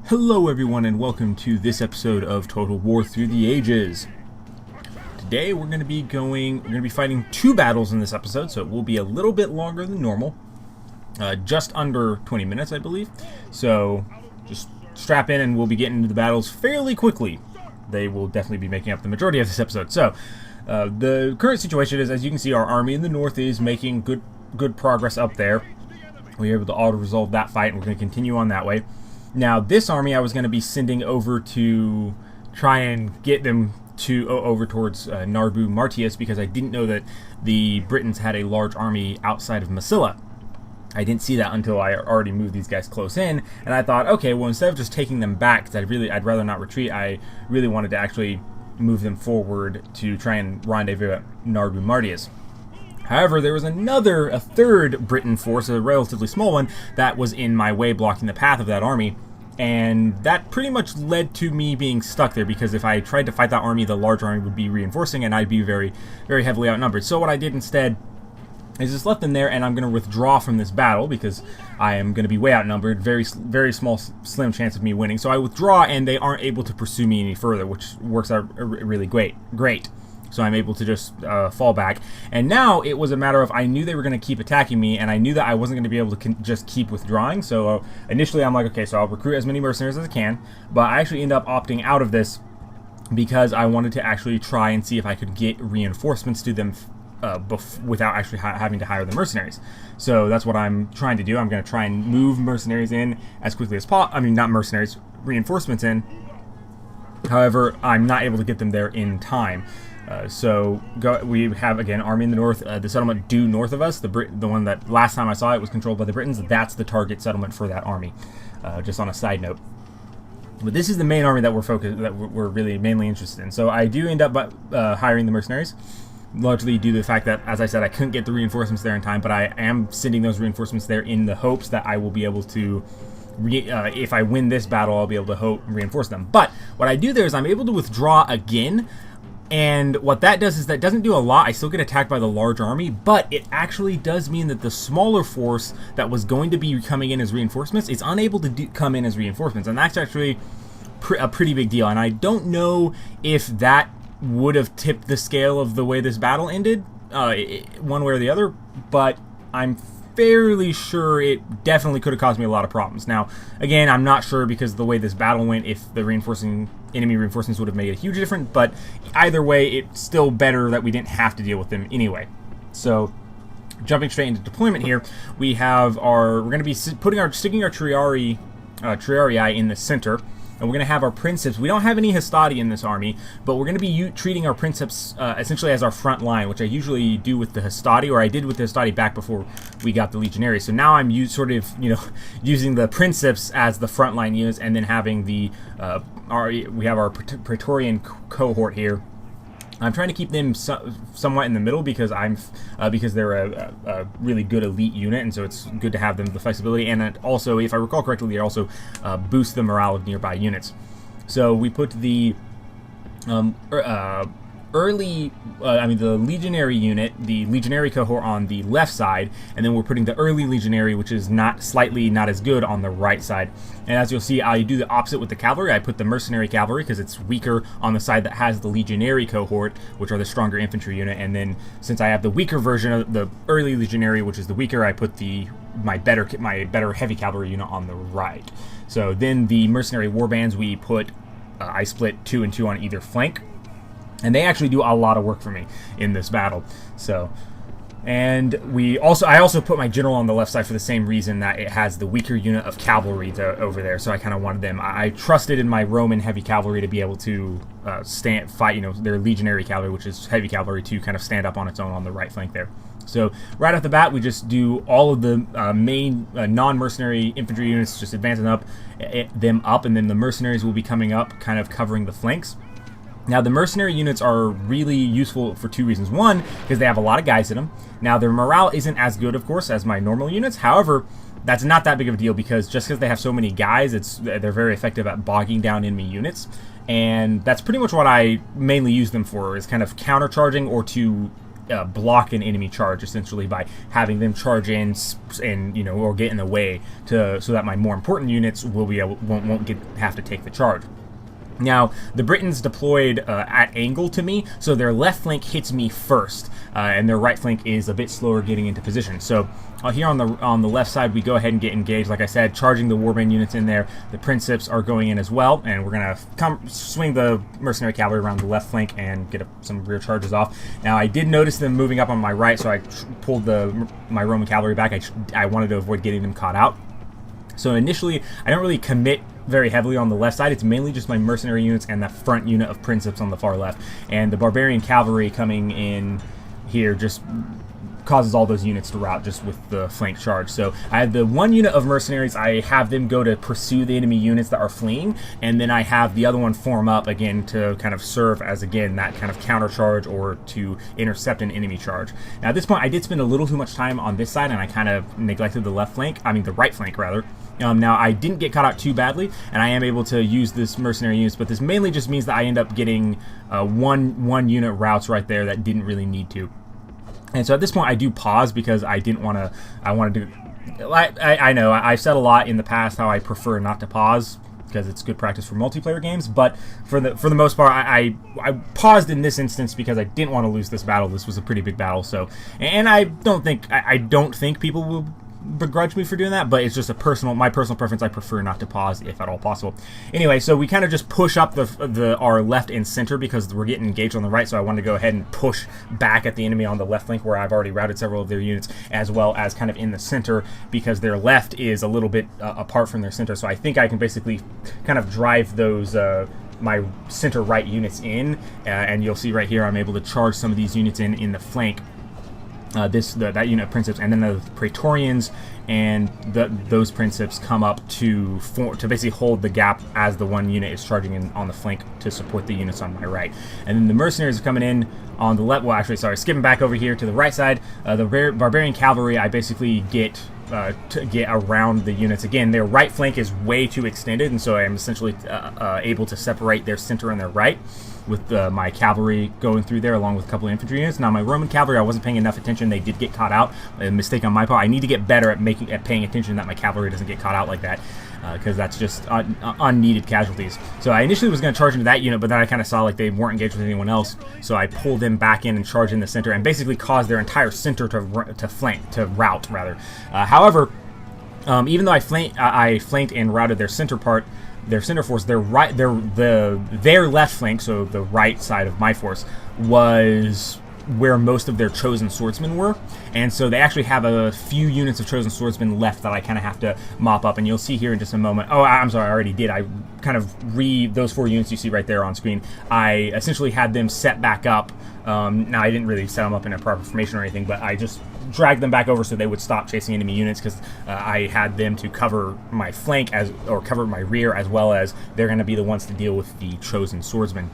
Hello everyone and welcome to this episode of Total War Through the Ages. Today we're going to be fighting two battles in this episode, so it will be a little bit longer than normal. Just under 20 minutes, I believe. So just strap in and we'll be getting into the battles fairly quickly. They will definitely be making up the majority of this episode. So the current situation is, as you can see, our army in the north is making good progress up there. We were able to auto-resolve that fight, and we're going to continue on that way. Now, this army I was going to be sending over to try and get them to over towards Narbu Martius, because I didn't know that the Britons had a large army outside of Massilia. I didn't see that until I already moved these guys close in, and I thought, okay, well, instead of just taking them back, because I'd rather not retreat, I really wanted to actually move them forward to try and rendezvous at Narbu Martius. However, there was a third Briton force, a relatively small one, that was in my way, blocking the path of that army. And that pretty much led to me being stuck there, because if I tried to fight that army, the large army would be reinforcing, and I'd be very, very heavily outnumbered. So what I did instead is just left them there, and I'm going to withdraw from this battle, because I am going to be way outnumbered, very, very small, slim chance of me winning. So I withdraw, and they aren't able to pursue me any further, which works out really great. So I'm able to just fall back. And now it was a matter of, I knew they were going to keep attacking me, and I knew that I wasn't going to be able to just keep withdrawing. So initially I'm like, okay, so I'll recruit as many mercenaries as I can. But I actually end up opting out of this because I wanted to actually try and see if I could get reinforcements to them without actually having to hire the mercenaries. So that's what I'm trying to do. I'm going to try and move mercenaries in as quickly as possible. I mean, not mercenaries, reinforcements in. However, I'm not able to get them there in time. We have, again, army in the north, the settlement due north of us, the one that last time I saw it was controlled by the Britons. That's the target settlement for that army, just on a side note. But this is the main army that we're really mainly interested in. So I do end up hiring the mercenaries, largely due to the fact that, as I said, I couldn't get the reinforcements there in time, but I am sending those reinforcements there in the hopes that I will be able to if I win this battle, I'll be able to reinforce them. But what I do there is I'm able to withdraw again. And what that does is that doesn't do a lot. I still get attacked by the large army, but it actually does mean that the smaller force that was going to be coming in as reinforcements is unable to come in as reinforcements, and that's actually a pretty big deal. And I don't know if that would have tipped the scale of the way this battle ended, one way or the other, but I'm fairly sure it definitely could have caused me a lot of problems. Now, again, I'm not sure, because of the way this battle went, if the enemy reinforcements would have made a huge difference, but either way, it's still better that we didn't have to deal with them anyway. So, jumping straight into deployment here, we're going to be sticking our Triarii in the center, and we're going to have our Princeps. We don't have any Hastati in this army, but we're going to be treating our Princeps essentially as our front line, which I usually do with the Hastati, or I did with the Hastati back before we got the Legionary. So now I'm using the Princeps as the front line units, and then having we have our Praetorian cohort here. I'm trying to keep them somewhat in the middle, because they're a really good elite unit, and so it's good to have them the flexibility. And it also, if I recall correctly, they also boost the morale of nearby units. So we put the the Legionary unit, the Legionary cohort, on the left side, and then we're putting the early Legionary, which is slightly not as good, on the right side. And as you'll see, I do the opposite with the cavalry. I put the Mercenary cavalry, because it's weaker, on the side that has the Legionary cohort, which are the stronger infantry unit. And then, since I have the weaker version of the early Legionary, which is the weaker, I put my better heavy cavalry unit on the right. So then the Mercenary warbands, I split 2 and 2 on either flank. And they actually do a lot of work for me in this battle. So, and I also put my general on the left side for the same reason, that it has the weaker unit of cavalry over there. So I kind of wanted them. I trusted in my Roman heavy cavalry to be able to fight. Their Legionary cavalry, which is heavy cavalry, to kind of stand up on its own on the right flank there. So right off the bat, we just do all of the main non-mercenary infantry units, just advancing them up, and then the mercenaries will be coming up, kind of covering the flanks. Now, the mercenary units are really useful for two reasons. One, because they have a lot of guys in them. Now, their morale isn't as good, of course, as my normal units. However, that's not that big of a deal, because just because they have so many guys, they're very effective at bogging down enemy units. And that's pretty much what I mainly use them for, is kind of countercharging, or to block an enemy charge, essentially, by having them charge in and or get in the way so that my more important units won't have to take the charge. Now, the Britons deployed at angle to me, so their left flank hits me first, and their right flank is a bit slower getting into position. So here on the left side, we go ahead and get engaged. Like I said, charging the warband units in there. The Princeps are going in as well, and we're going to swing the mercenary cavalry around the left flank and get some rear charges off. Now, I did notice them moving up on my right, so I pulled my Roman cavalry back. I wanted to avoid getting them caught out. So initially, I don't really commit very heavily on the left side. It's mainly just my mercenary units and the front unit of Princeps on the far left. And the Barbarian cavalry coming in here just causes all those units to rout just with the flank charge. So I have the one unit of mercenaries. I have them go to pursue the enemy units that are fleeing, and then I have the other one form up again to kind of serve as, again, that kind of counter charge or to intercept an enemy charge. Now at this point, I did spend a little too much time on this side, and I kind of neglected the right flank rather. Now, I didn't get caught out too badly, and I am able to use this mercenary units, but this mainly just means that I end up getting one unit routes right there that didn't really need to. And so at this point, I do pause because I didn't want to. I know I've said a lot in the past how I prefer not to pause because it's good practice for multiplayer games. But for the most part, I paused in this instance because I didn't want to lose this battle. This was a pretty big battle. So, and I don't think people will begrudge me for doing that, but it's just my personal preference. I prefer not to pause if at all possible. Anyway, so we kind of just push up our left and center because we're getting engaged on the right, so I wanted to go ahead and push back at the enemy on the left flank where I've already routed several of their units, as well as kind of in the center because their left is a little bit apart from their center, so I think I can basically kind of drive those my center right units in, and you'll see right here I'm able to charge some of these units in the flank. That unit of Princeps, and then the Praetorians and those Princeps come up to basically hold the gap as the one unit is charging in on the flank to support the units on my right. And then the mercenaries are coming in on the left. Well, actually, sorry, skipping back over here to the right side. The Barbarian cavalry, I basically get to get around the units. Again, their right flank is way too extended, and so I am essentially able to separate their center and their right with my cavalry going through there along with a couple of infantry units. Now, my Roman cavalry, I wasn't paying enough attention. They did get caught out. A mistake on my part. I need to get better at paying attention that my cavalry doesn't get caught out like that, because that's just unneeded casualties. So I initially was going to charge into that unit, but then I kind of saw like they weren't engaged with anyone else, so I pulled them back in and charged in the center and basically caused their entire center to rout rather. However, even though I flanked and routed their center force, their left flank, so the right side of my force, was where most of their chosen swordsmen were, and so they actually have a few units of chosen swordsmen left that I kind of have to mop up, and you'll see here in just a moment. Oh, I'm sorry, I already did. I kind of those 4 units you see right there on screen. I essentially had them set back up. Now, I didn't really set them up in a proper formation or anything, but I just dragged them back over so they would stop chasing enemy units, because I had them to cover my flank or cover my rear, as well as they're going to be the ones to deal with the chosen swordsmen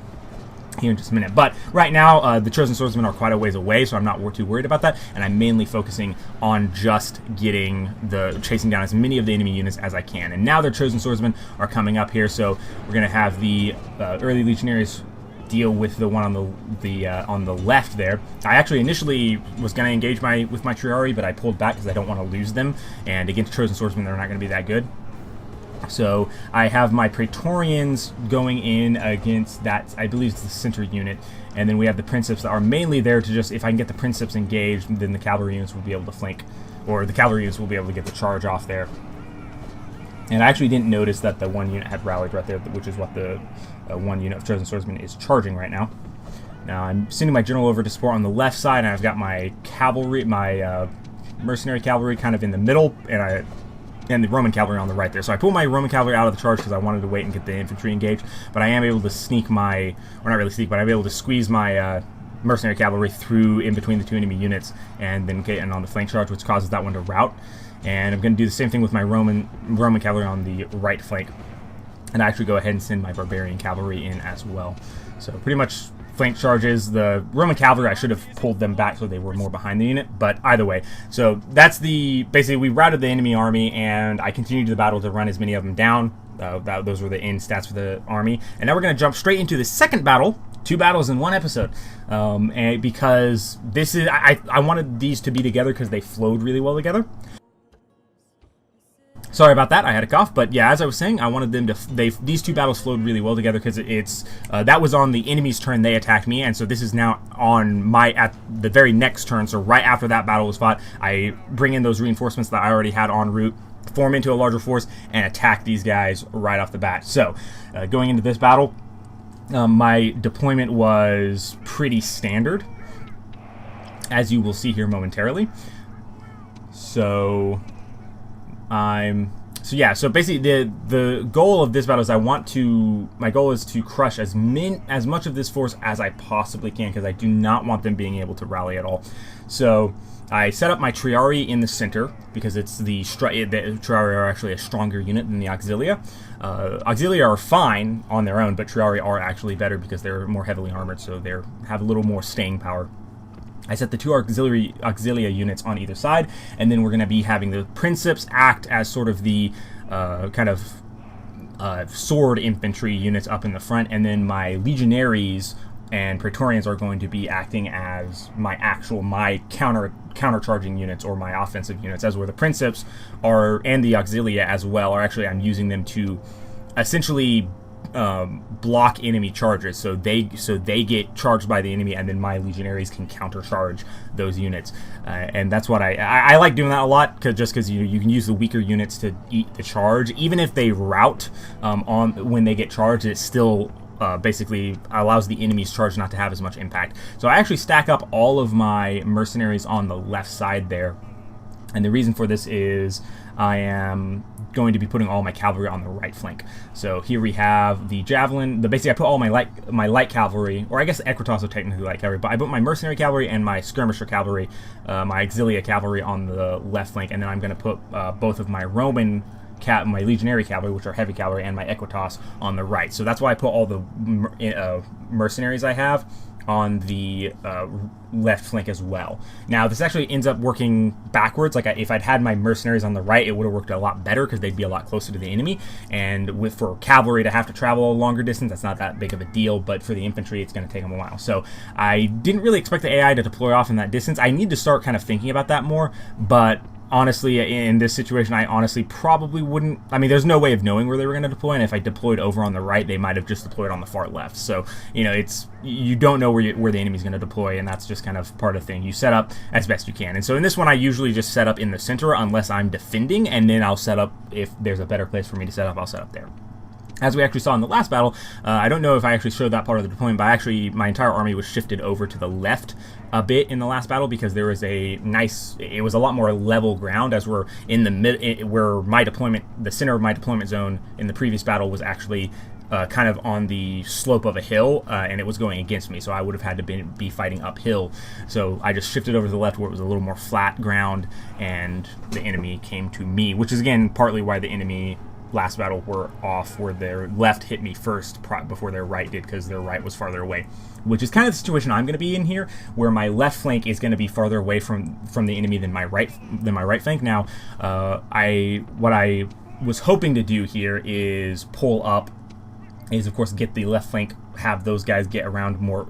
here in just a minute. But right now, the chosen swordsmen are quite a ways away, so I'm not too worried about that, and I'm mainly focusing on just chasing down as many of the enemy units as I can. And now their chosen swordsmen are coming up here, so we're going to have the early legionaries deal with the one on the left there. I actually initially was going to engage with my Triarii, but I pulled back because I don't want to lose them, and against chosen swordsmen they're not going to be that good. So I have my Praetorians going in against that, I believe it's the center unit, and then we have the Princeps that are mainly there to just, if I can get the Princeps engaged, then the cavalry units will be able to flank, or the cavalry units will be able to get the charge off there. And I actually didn't notice that the one unit had rallied right there, which is what the one unit of chosen swordsmen is charging right now. Now I'm sending my general over to support on the left side, and I've got my cavalry, my mercenary cavalry kind of in the middle, and the Roman cavalry on the right there. So I pulled my Roman cavalry out of the charge because I wanted to wait and get the infantry engaged, but I am able to I'm able to squeeze my mercenary cavalry through in between the 2 enemy units and then get in on the flank charge, which causes that one to rout. And I'm going to do the same thing with my Roman cavalry on the right flank, and I actually go ahead and send my Barbarian cavalry in as well. So pretty much flank charges. The Roman cavalry, I should have pulled them back so they were more behind the unit, but either way. So that's basically we routed the enemy army, and I continued the battle to run as many of them down. Those were the end stats for the army. And now we're going to jump straight into the second battle, 2 battles in 1 episode, and because this is I wanted these to be together because they flowed really well together. Sorry about that, I had a cough, but yeah, as I was saying, I wanted them to, these 2 battles flowed really well together because it's, that was on the enemy's turn, they attacked me, and so this is now on at the very next turn, so right after that battle was fought, I bring in those reinforcements that I already had en route, form into a larger force, and attack these guys right off the bat. So, going into this battle, my deployment was pretty standard, as you will see here momentarily. So basically the goal of this battle is my goal is to crush as much of this force as I possibly can, because I do not want them being able to rally at all. So I set up my Triarii in the center because it's the Triarii are actually a stronger unit than the Auxilia. Auxilia are fine on their own, but Triarii are actually better because they're more heavily armored, so they have a little more staying power. I set the 2 Auxilia units on either side, and then we're going to be having the Princeps act as sort of the sword infantry units up in the front, and then my Legionaries and Praetorians are going to be acting as my countercharging units, or my offensive units, as where the Princeps and the Auxilia as well are actually, I'm using them to essentially block enemy charges, so they get charged by the enemy, and then my Legionaries can countercharge those units, and that's what I like doing that a lot, because you can use the weaker units to eat the charge. Even if they rout when they get charged, it still basically allows the enemy's charge not to have as much impact. So I actually stack up all of my mercenaries on the left side there, and the reason for this is I am going to be putting all my cavalry on the right flank. So here we have the javelin. Basically, I put all my light cavalry, or I guess Equitas are technically light cavalry, but I put my mercenary cavalry and my skirmisher cavalry, my Auxilia cavalry on the left flank, and then I'm going to put both of my Roman my legionary cavalry, which are heavy cavalry, and my Equitas on the right. So that's why I put all the mercenaries I have on the left flank as well. Now, this actually ends up working backwards. Like, if I'd had my mercenaries on the right, it would have worked a lot better because they'd be a lot closer to the enemy. And for cavalry to have to travel a longer distance, that's not that big of a deal. But for the infantry, it's going to take them a while. So I didn't really expect the AI to deploy off in that distance. I need to start kind of thinking about that more. But honestly, in this situation, I honestly probably wouldn't. I mean, there's no way of knowing where they were going to deploy, and if I deployed over on the right, they might have just deployed on the far left. So, you don't know where the enemy's going to deploy, and that's just kind of part of the thing. You set up as best you can. And so in this one, I usually just set up in the center unless I'm defending, and then I'll set up, if there's a better place for me to set up, I'll set up there. As we actually saw in the last battle, I don't know if I actually showed that part of the deployment, but actually my entire army was shifted over to the left a bit in the last battle because there was it was a lot more level ground, as we're in the where the center of my deployment zone in the previous battle was actually kind of on the slope of a hill, and it was going against me, so I would have had to be fighting uphill. So I just shifted over to the left where it was a little more flat ground, and the enemy came to me, which is again partly why the enemy last battle were off, where their left hit me first before their right did, because their right was farther away, which is kind of the situation I'm going to be in here, where my left flank is going to be farther away from the enemy than my right flank. Now, what I was hoping to do here is pull up, is of course get the left flank, have those guys get around more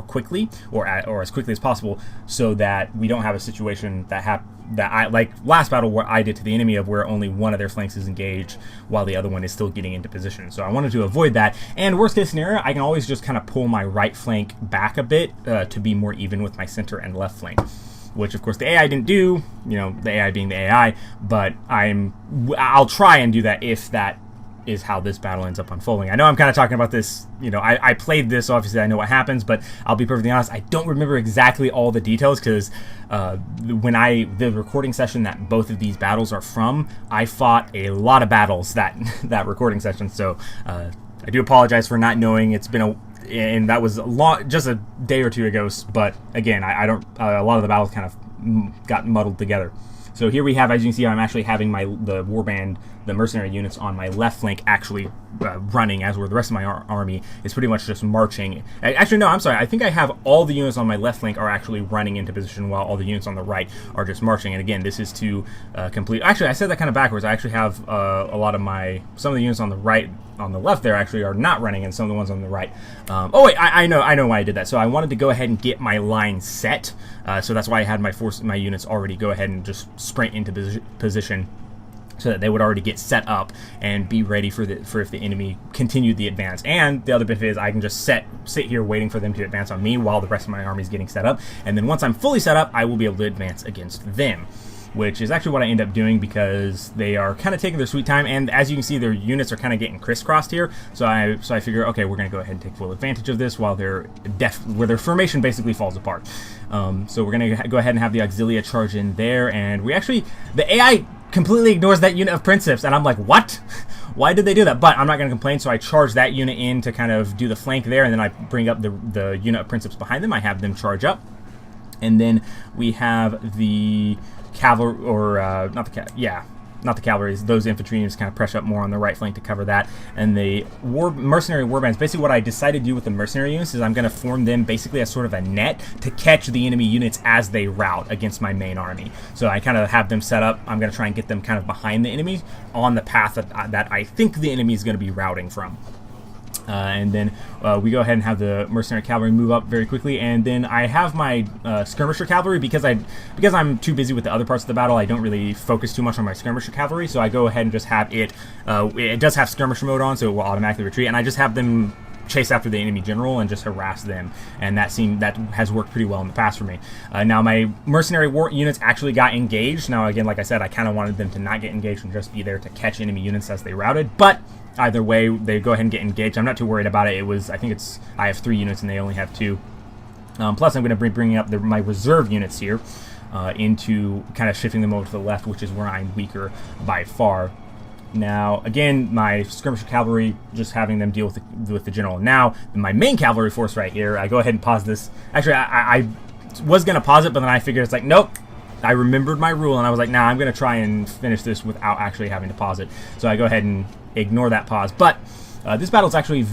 quickly, or as quickly as possible, so that we don't have a situation that I like last battle where I did to the enemy, of where only one of their flanks is engaged while the other one is still getting into position. So I wanted to avoid that, and worst case scenario, I can always just kind of pull my right flank back a bit to be more even with my center and left flank, which of course the AI didn't do, the AI being the AI, but I'll try and do that if that is how this battle ends up unfolding. I know I'm kind of talking about this, I played this, so obviously I know what happens, but I'll be perfectly honest, I don't remember exactly all the details, because the recording session that both of these battles are from, I fought a lot of battles that recording session, so I do apologize for not knowing. It's been and that was just a day or two ago, but again, I don't, a lot of the battles kind of got muddled together. So here we have, as you can see, I'm actually having the warband, the mercenary units on my left flank actually running, as where the rest of my army is pretty much just marching. Actually, no, I'm sorry. I think I have all the units on my left flank are actually running into position while all the units on the right are just marching. And again, this is to complete... Actually, I said that kind of backwards. I actually have a lot of some of the units on the right, on the left there actually are not running, and some of the ones on the right. Oh wait, I know why I did that. So I wanted to go ahead and get my line set. So that's why I had my units already go ahead and just sprint into position, so that they would already get set up and be ready for if the enemy continued the advance. And the other benefit is I can just sit here waiting for them to advance on me while the rest of my army is getting set up. And then once I'm fully set up, I will be able to advance against them, which is actually what I end up doing because they are kind of taking their sweet time. And as you can see, their units are kind of getting crisscrossed here. So I figure, okay, we're going to go ahead and take full advantage of this while where their formation basically falls apart. So we're going to go ahead and have the Auxilia charge in there, and the AI completely ignores that unit of Princeps, and I'm like, what? Why did they do that? But I'm not going to complain, so I charge that unit in to kind of do the flank there, and then I bring up the unit of Princeps behind them. I have them charge up, and then we have the cavalry, or not the cavalry, those infantry units kind of press up more on the right flank to cover that. And the mercenary warbands, basically what I decided to do with the mercenary units is I'm going to form them basically as sort of a net to catch the enemy units as they rout against my main army. So I kind of have them set up. I'm going to try and get them kind of behind the enemy on the path that I think the enemy is going to be routing from. And then we go ahead and have the mercenary cavalry move up very quickly, and then I have my skirmisher cavalry because I'm too busy with the other parts of the battle. I don't really focus too much on my skirmisher cavalry, so I go ahead and just have it. It does have skirmisher mode on, so it will automatically retreat, and I just have them chase after the enemy general and just harass them, and that has worked pretty well in the past for me. Now my mercenary war units actually got engaged. Now again, like I said, I kind of wanted them to not get engaged and just be there to catch enemy units as they routed, but either way, they go ahead and get engaged. I'm not too worried about it. I have 3 units and they only have 2. Plus, I'm going to be bringing up my reserve units here into kind of shifting them over to the left, which is where I'm weaker by far. Now, again, my skirmisher cavalry, just having them deal with the general. Now, my main cavalry force right here, I go ahead and pause this. Actually, I was going to pause it, but then I figured it's like, nope. I remembered my rule, and I was like, nah, I'm going to try and finish this without actually having to pause it. So I go ahead and ignore that pause. But this battle actually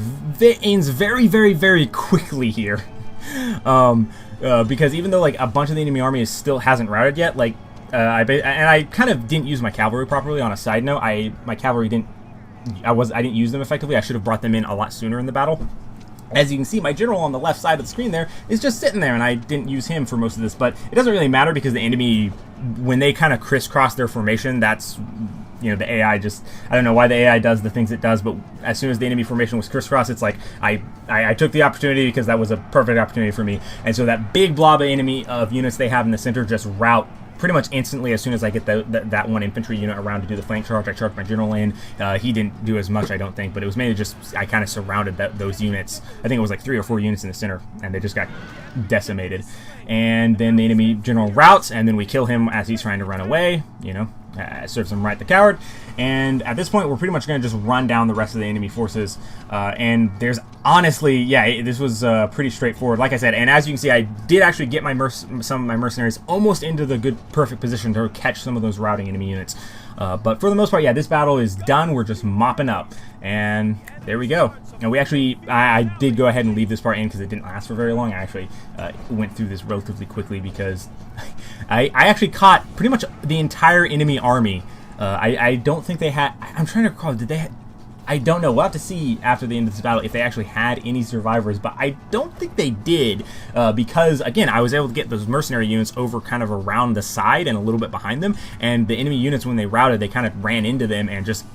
ends very, very, very quickly here. Because even though like a bunch of the enemy army still hasn't routed yet, like I kind of didn't use my cavalry properly. On a side note, my cavalry didn't use them effectively. I should have brought them in a lot sooner in the battle. As you can see, my general on the left side of the screen there is just sitting there, and I didn't use him for most of this, but it doesn't really matter because the enemy, when they kind of crisscross their formation, that's, you know, the AI just, I don't know why the AI does the things it does, but as soon as the enemy formation was crisscross, it's like, I took the opportunity because that was a perfect opportunity for me, and so that big blob of enemy of units they have in the center just rout pretty much instantly as soon as I get that one infantry unit around to do the flank charge. I charged my general in. He didn't do as much, I don't think, but it was mainly just I kind of surrounded those units. I think it was like 3 or 4 units in the center, and they just got decimated. And then the enemy general routs, and then we kill him as he's trying to run away. You know, serves him right, the coward. And at this point, we're pretty much going to just run down the rest of the enemy forces. And there's honestly, yeah, this was pretty straightforward, like I said. And as you can see, I did actually get some of my mercenaries almost into the perfect position to catch some of those routing enemy units. But for the most part, yeah, this battle is done. We're just mopping up. And there we go. And we actually, I did go ahead and leave this part in because it didn't last for very long. I actually went through this relatively quickly because I actually caught pretty much the entire enemy army. I don't think they had, I'm trying to recall, did they, I don't know, we'll have to see after the end of this battle if they actually had any survivors, but I don't think they did, because, again, I was able to get those mercenary units over kind of around the side and a little bit behind them, and the enemy units, when they routed, they kind of ran into them and just,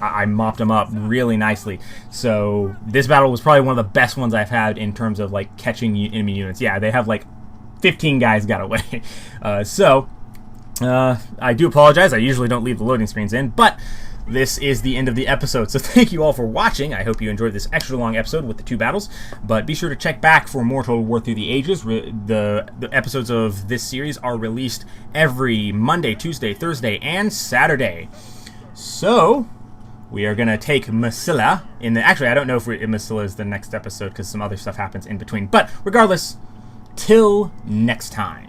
I mopped them up really nicely. So this battle was probably one of the best ones I've had in terms of, like, catching enemy units. Yeah, they have, like, 15 guys got away. I do apologize. I usually don't leave the loading screens in, but this is the end of the episode. So thank you all for watching. I hope you enjoyed this extra long episode with the 2 battles, but be sure to check back for more Total War Through the Ages. The episodes of this series are released every Monday, Tuesday, Thursday, and Saturday. So we are going to take Massilia in the... Actually, I don't know if Massilia is the next episode because some other stuff happens in between. But regardless, till next time.